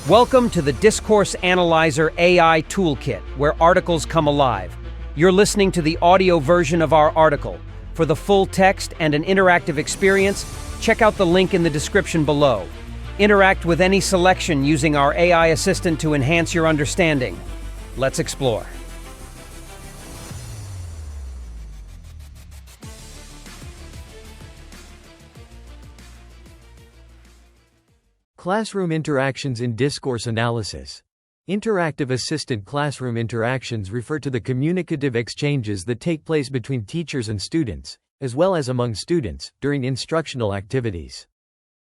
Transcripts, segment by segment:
Welcome to the Discourse Analyzer AI Toolkit, where articles come alive. You're listening to the audio version of our article. For the full text and an interactive experience, check out the link in the description below. Interact with any selection using our AI assistant to enhance your understanding. Let's explore. Classroom interactions in discourse analysis. Interactive assistant classroom interactions refer to the communicative exchanges that take place between teachers and students, as well as among students, during instructional activities.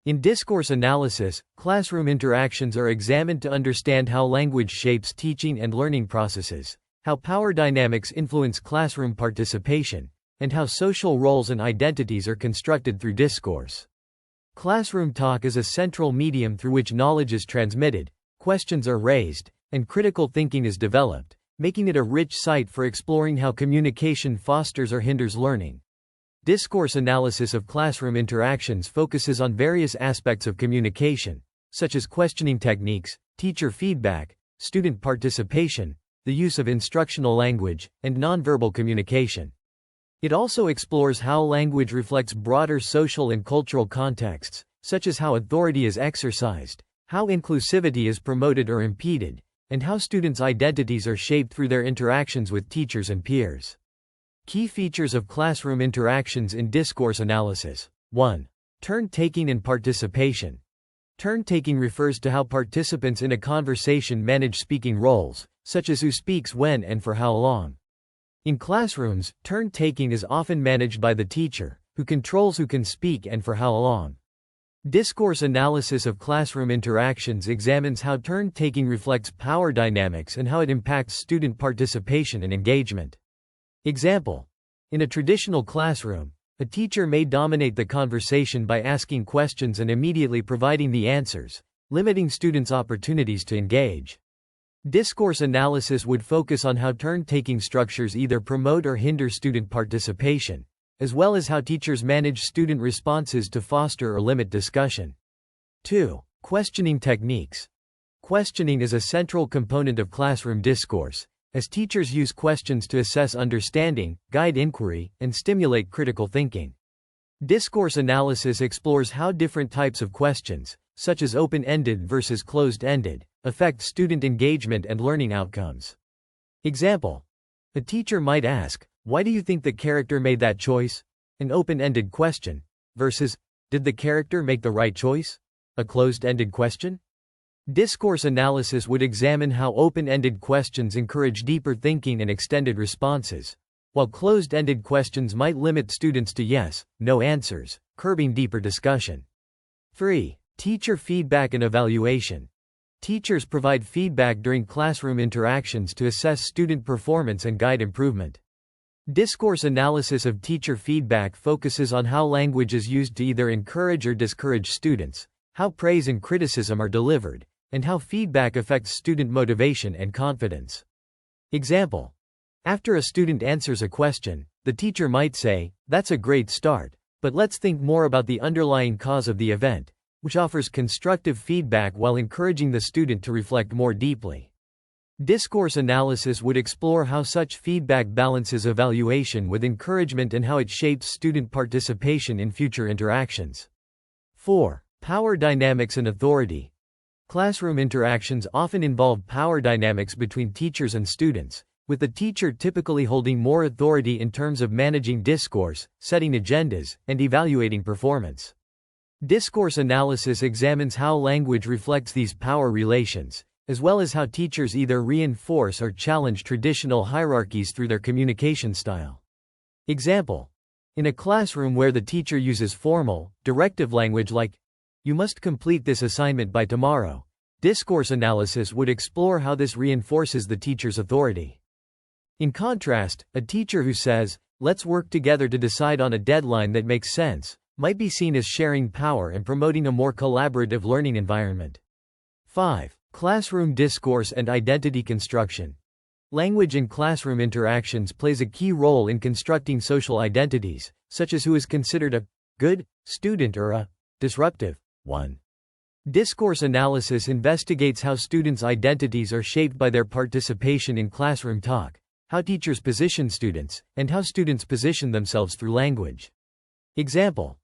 In discourse analysis, classroom interactions are examined to understand how language shapes teaching and learning processes, how power dynamics influence classroom participation, and how social roles and identities are constructed through discourse. Classroom talk is a central medium through which knowledge is transmitted, questions are raised, and critical thinking is developed, making it a rich site for exploring how communication fosters or hinders learning. Discourse analysis of classroom interactions focuses on various aspects of communication, such as questioning techniques, teacher feedback, student participation, the use of instructional language, and nonverbal communication. It also explores how language reflects broader social and cultural contexts, such as how authority is exercised, how inclusivity is promoted or impeded, and how students' identities are shaped through their interactions with teachers and peers. Key features of classroom interactions in discourse analysis. 1. Turn-taking and participation. Turn-taking refers to how participants in a conversation manage speaking roles, such as who speaks when and for how long. In classrooms, turn-taking is often managed by the teacher, who controls who can speak and for how long. Discourse analysis of classroom interactions examines how turn-taking reflects power dynamics and how it impacts student participation and engagement. Example: in a traditional classroom, a teacher may dominate the conversation by asking questions and immediately providing the answers, limiting students' opportunities to engage. Discourse analysis would focus on how turn-taking structures either promote or hinder student participation, as well as how teachers manage student responses to foster or limit discussion. 2. Questioning techniques. Questioning is a central component of classroom discourse, as teachers use questions to assess understanding, guide inquiry, and stimulate critical thinking. Discourse analysis explores how different types of questions, such as open-ended versus closed-ended, affect student engagement and learning outcomes. Example: a teacher might ask, "Why do you think the character made that choice?" An open-ended question, versus, "Did the character make the right choice?" A closed-ended question. Discourse analysis would examine how open-ended questions encourage deeper thinking and extended responses, while closed-ended questions might limit students to yes, no answers, curbing deeper discussion. 3. Teacher feedback and evaluation. Teachers provide feedback during classroom interactions to assess student performance and guide improvement. Discourse analysis of teacher feedback focuses on how language is used to either encourage or discourage students, how praise and criticism are delivered, and how feedback affects student motivation and confidence. Example: after a student answers a question, the teacher might say, "That's a great start, but let's think more about the underlying cause of the event," which offers constructive feedback while encouraging the student to reflect more deeply. Discourse analysis would explore how such feedback balances evaluation with encouragement and how it shapes student participation in future interactions. 4. Power dynamics and authority. Classroom interactions often involve power dynamics between teachers and students, with the teacher typically holding more authority in terms of managing discourse, setting agendas, and evaluating performance. Discourse analysis examines how language reflects these power relations, as well as how teachers either reinforce or challenge traditional hierarchies through their communication style. Example: in a classroom where the teacher uses formal, directive language like, "You must complete this assignment by tomorrow," discourse analysis would explore how this reinforces the teacher's authority. In contrast, a teacher who says, "Let's work together to decide on a deadline that makes sense," might be seen as sharing power and promoting a more collaborative learning environment. 5. Classroom discourse and identity construction. Language in classroom interactions plays a key role in constructing social identities, such as who is considered a good student or a disruptive one. Discourse analysis investigates how students' identities are shaped by their participation in classroom talk, how teachers position students, and how students position themselves through language. Example: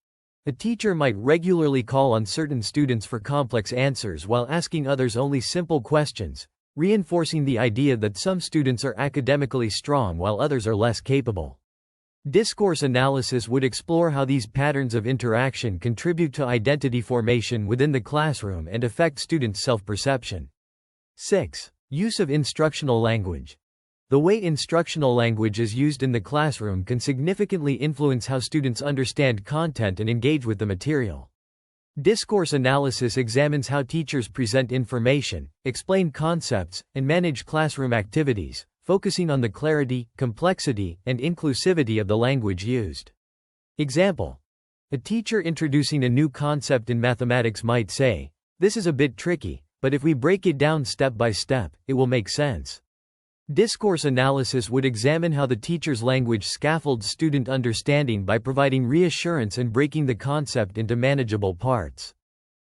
a teacher might regularly call on certain students for complex answers while asking others only simple questions, reinforcing the idea that some students are academically strong while others are less capable. Discourse analysis would explore how these patterns of interaction contribute to identity formation within the classroom and affect students' self-perception. 6. Use of instructional language. The way instructional language is used in the classroom can significantly influence how students understand content and engage with the material. Discourse analysis examines how teachers present information, explain concepts, and manage classroom activities, focusing on the clarity, complexity, and inclusivity of the language used. Example: a teacher introducing a new concept in mathematics might say, "This is a bit tricky, but if we break it down step by step, it will make sense." Discourse analysis would examine how the teacher's language scaffolds student understanding by providing reassurance and breaking the concept into manageable parts.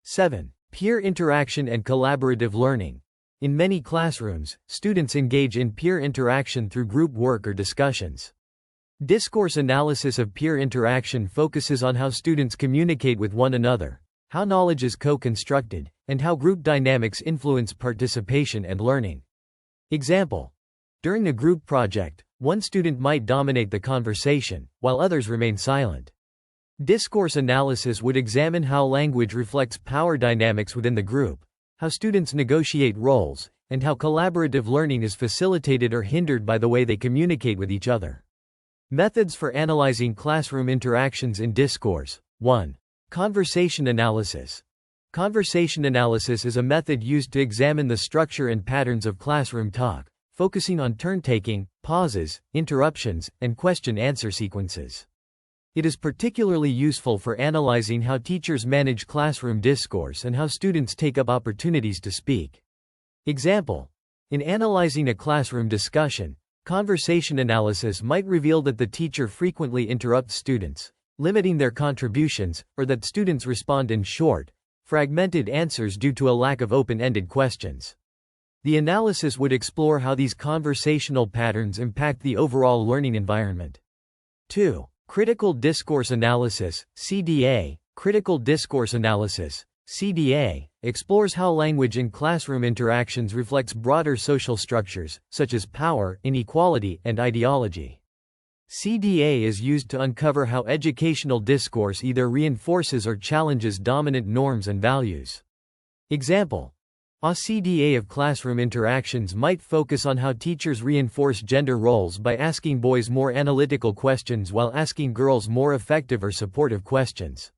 7. Peer interaction and collaborative learning. In many classrooms, students engage in peer interaction through group work or discussions. Discourse analysis of peer interaction focuses on how students communicate with one another, how knowledge is co-constructed, and how group dynamics influence participation and learning. Example: during a group project, one student might dominate the conversation, while others remain silent. Discourse analysis would examine how language reflects power dynamics within the group, how students negotiate roles, and how collaborative learning is facilitated or hindered by the way they communicate with each other. Methods for analyzing classroom interactions in discourse. 1. Conversation analysis. Conversation analysis is a method used to examine the structure and patterns of classroom talk, focusing on turn-taking, pauses, interruptions, and question-answer sequences. It is particularly useful for analyzing how teachers manage classroom discourse and how students take up opportunities to speak. Example: in analyzing a classroom discussion, conversation analysis might reveal that the teacher frequently interrupts students, limiting their contributions, or that students respond in short, fragmented answers due to a lack of open-ended questions. The analysis would explore how these conversational patterns impact the overall learning environment. 2. Critical discourse analysis, CDA. Critical discourse analysis, CDA, explores how language in classroom interactions reflects broader social structures, such as power, inequality, and ideology. CDA is used to uncover how educational discourse either reinforces or challenges dominant norms and values. Example: a CDA of classroom interactions might focus on how teachers reinforce gender roles by asking boys more analytical questions while asking girls more effective or supportive questions.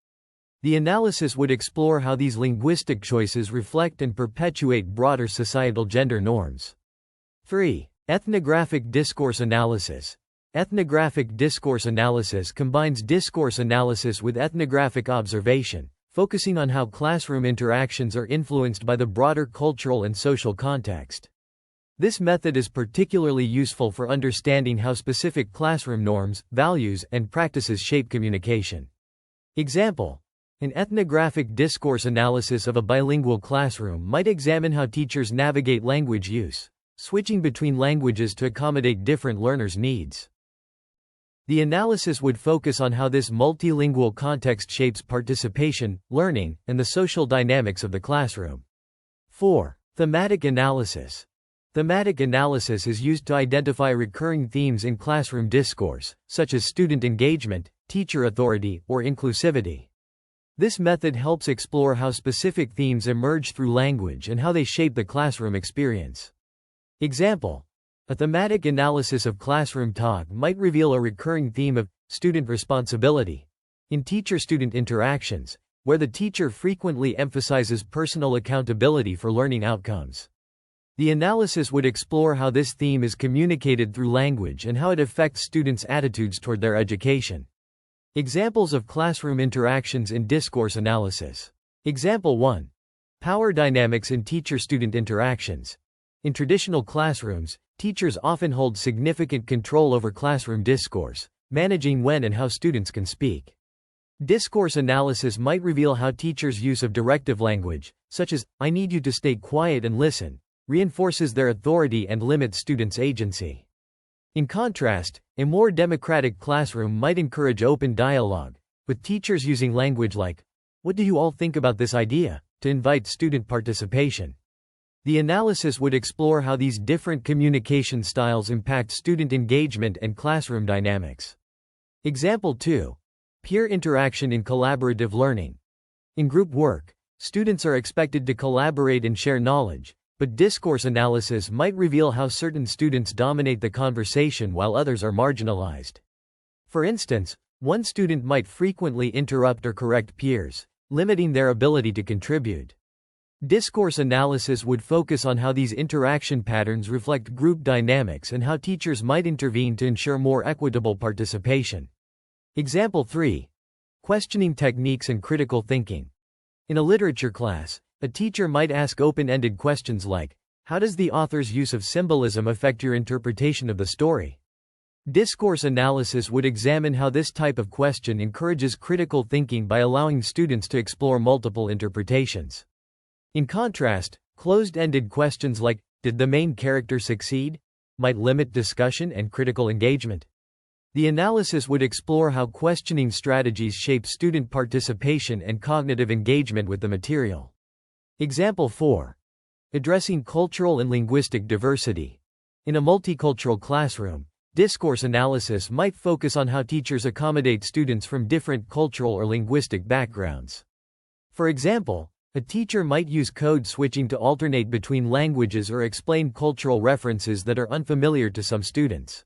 The analysis would explore how these linguistic choices reflect and perpetuate broader societal gender norms. 3. Ethnographic discourse analysis. Ethnographic discourse analysis combines discourse analysis with ethnographic observation, focusing on how classroom interactions are influenced by the broader cultural and social context. This method is particularly useful for understanding how specific classroom norms, values, and practices shape communication. Example: an ethnographic discourse analysis of a bilingual classroom might examine how teachers navigate language use, switching between languages to accommodate different learners' needs. The analysis would focus on how this multilingual context shapes participation, learning, and the social dynamics of the classroom. 4. Thematic analysis. Thematic analysis is used to identify recurring themes in classroom discourse, such as student engagement, teacher authority, or inclusivity. This method helps explore how specific themes emerge through language and how they shape the classroom experience. Example: a thematic analysis of classroom talk might reveal a recurring theme of student responsibility in teacher-student interactions, where the teacher frequently emphasizes personal accountability for learning outcomes. The analysis would explore how this theme is communicated through language and how it affects students' attitudes toward their education. Examples of classroom interactions in discourse analysis. Example 1. Power dynamics in teacher-student interactions. In traditional classrooms, teachers often hold significant control over classroom discourse, managing when and how students can speak. Discourse analysis might reveal how teachers' use of directive language, such as, "I need you to stay quiet and listen," reinforces their authority and limits students' agency. In contrast, a more democratic classroom might encourage open dialogue, with teachers using language like, "What do you all think about this idea?" to invite student participation. The analysis would explore how these different communication styles impact student engagement and classroom dynamics. Example 2. Peer interaction in collaborative learning. In group work, students are expected to collaborate and share knowledge, but discourse analysis might reveal how certain students dominate the conversation while others are marginalized. For instance, one student might frequently interrupt or correct peers, limiting their ability to contribute. Discourse analysis would focus on how these interaction patterns reflect group dynamics and how teachers might intervene to ensure more equitable participation. Example 3. Questioning techniques and critical thinking. In a literature class, a teacher might ask open-ended questions like, "How does the author's use of symbolism affect your interpretation of the story?" Discourse analysis would examine how this type of question encourages critical thinking by allowing students to explore multiple interpretations. In contrast, closed-ended questions like, "Did the main character succeed?" might limit discussion and critical engagement. The analysis would explore how questioning strategies shape student participation and cognitive engagement with the material. Example 4. Addressing cultural and linguistic diversity. In a multicultural classroom, discourse analysis might focus on how teachers accommodate students from different cultural or linguistic backgrounds. For example, a teacher might use code switching to alternate between languages or explain cultural references that are unfamiliar to some students.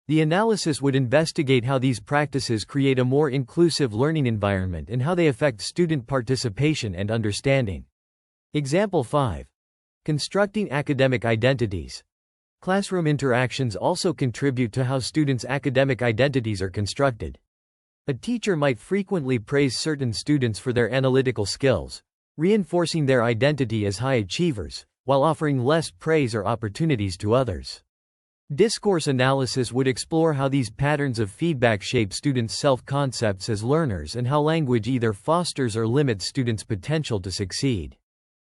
The analysis would investigate how these practices create a more inclusive learning environment and how they affect student participation and understanding. Example 5. Constructing academic identities. Classroom interactions also contribute to how students' academic identities are constructed. A teacher might frequently praise certain students for their analytical skills, reinforcing their identity as high achievers, while offering less praise or opportunities to others. Discourse analysis would explore how these patterns of feedback shape students' self-concepts as learners and how language either fosters or limits students' potential to succeed.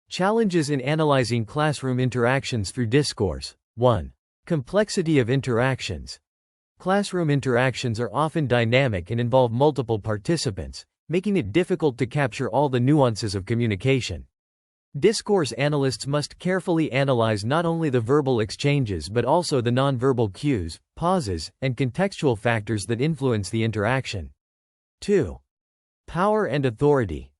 Challenges in analyzing classroom interactions through discourse. 1. Complexity of interactions. Classroom interactions are often dynamic and involve multiple participants, making it difficult to capture all the nuances of communication. Discourse analysts must carefully analyze not only the verbal exchanges but also the nonverbal cues, pauses, and contextual factors that influence the interaction. 2. Power and authority.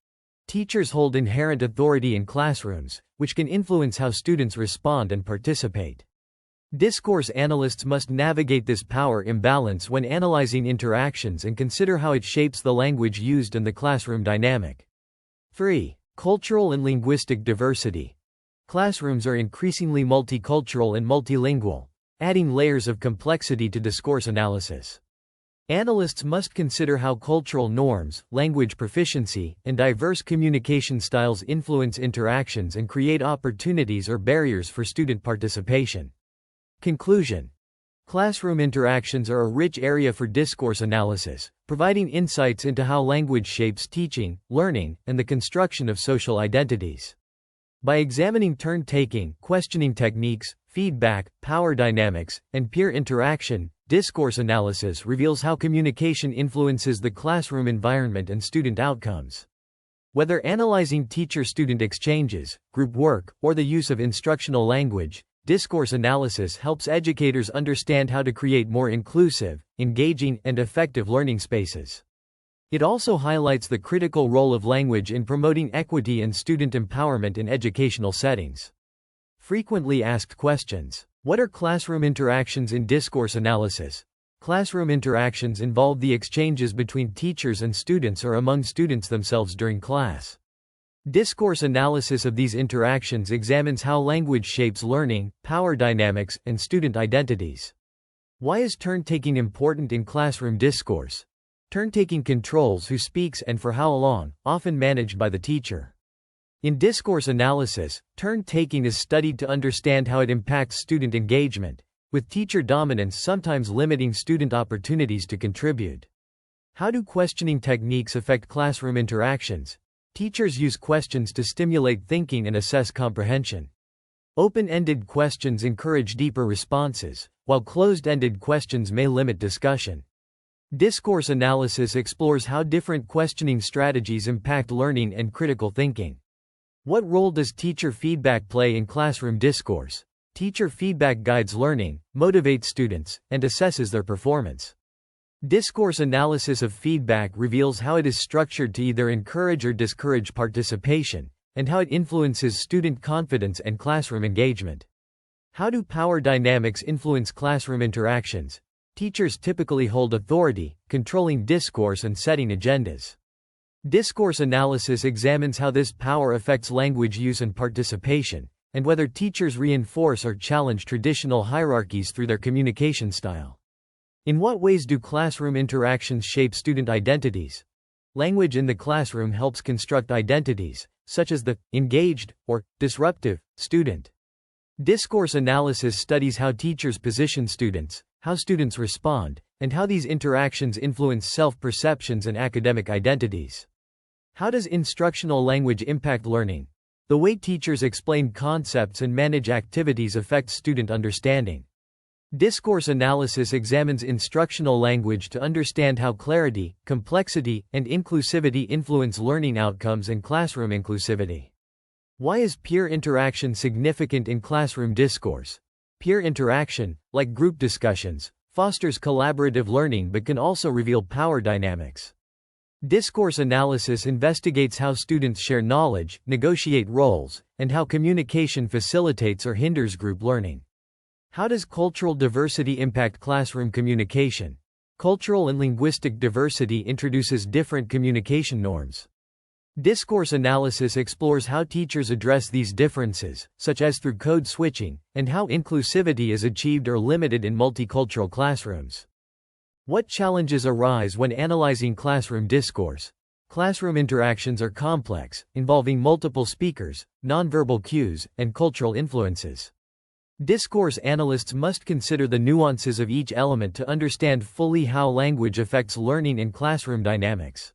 Teachers hold inherent authority in classrooms, which can influence how students respond and participate. Discourse analysts must navigate this power imbalance when analyzing interactions and consider how it shapes the language used and the classroom dynamic. 3. Cultural and linguistic diversity. Classrooms are increasingly multicultural and multilingual, adding layers of complexity to discourse analysis. Analysts must consider how cultural norms, language proficiency, and diverse communication styles influence interactions and create opportunities or barriers for student participation. Conclusion. Classroom interactions are a rich area for discourse analysis, providing insights into how language shapes teaching, learning, and the construction of social identities. By examining turn-taking, questioning techniques, feedback, power dynamics, and peer interaction, discourse analysis reveals how communication influences the classroom environment and student outcomes. Whether analyzing teacher-student exchanges, group work, or the use of instructional language, discourse analysis helps educators understand how to create more inclusive, engaging, and effective learning spaces. It also highlights the critical role of language in promoting equity and student empowerment in educational settings. Frequently asked questions. What are classroom interactions in discourse analysis? Classroom interactions involve the exchanges between teachers and students or among students themselves during class. Discourse analysis of these interactions examines how language shapes learning, power dynamics, and student identities. Why is turn-taking important in classroom discourse? Turn-taking controls who speaks and for how long, often managed by the teacher. In discourse analysis, turn-taking is studied to understand how it impacts student engagement, with teacher dominance sometimes limiting student opportunities to contribute. How do questioning techniques affect classroom interactions? Teachers use questions to stimulate thinking and assess comprehension. Open-ended questions encourage deeper responses, while closed-ended questions may limit discussion. Discourse analysis explores how different questioning strategies impact learning and critical thinking. What role does teacher feedback play in classroom discourse? Teacher feedback guides learning, motivates students, and assesses their performance. Discourse analysis of feedback reveals how it is structured to either encourage or discourage participation, and how it influences student confidence and classroom engagement. How do power dynamics influence classroom interactions? Teachers typically hold authority, controlling discourse and setting agendas. Discourse analysis examines how this power affects language use and participation, and whether teachers reinforce or challenge traditional hierarchies through their communication style. In what ways do classroom interactions shape student identities? Language in the classroom helps construct identities, such as the engaged or disruptive student. Discourse analysis studies how teachers position students, how students respond, and how these interactions influence self-perceptions and academic identities. How does instructional language impact learning? The way teachers explain concepts and manage activities affects student understanding. Discourse analysis examines instructional language to understand how clarity, complexity, and inclusivity influence learning outcomes and classroom inclusivity. Why is peer interaction significant in classroom discourse? Peer interaction, like group discussions, fosters collaborative learning but can also reveal power dynamics. Discourse analysis investigates how students share knowledge, negotiate roles, and how communication facilitates or hinders group learning. How does cultural diversity impact classroom communication? Cultural and linguistic diversity introduces different communication norms. Discourse analysis explores how teachers address these differences, such as through code switching, and how inclusivity is achieved or limited in multicultural classrooms. What challenges arise when analyzing classroom discourse? Classroom interactions are complex, involving multiple speakers, nonverbal cues, and cultural influences. Discourse analysts must consider the nuances of each element to understand fully how language affects learning and classroom dynamics.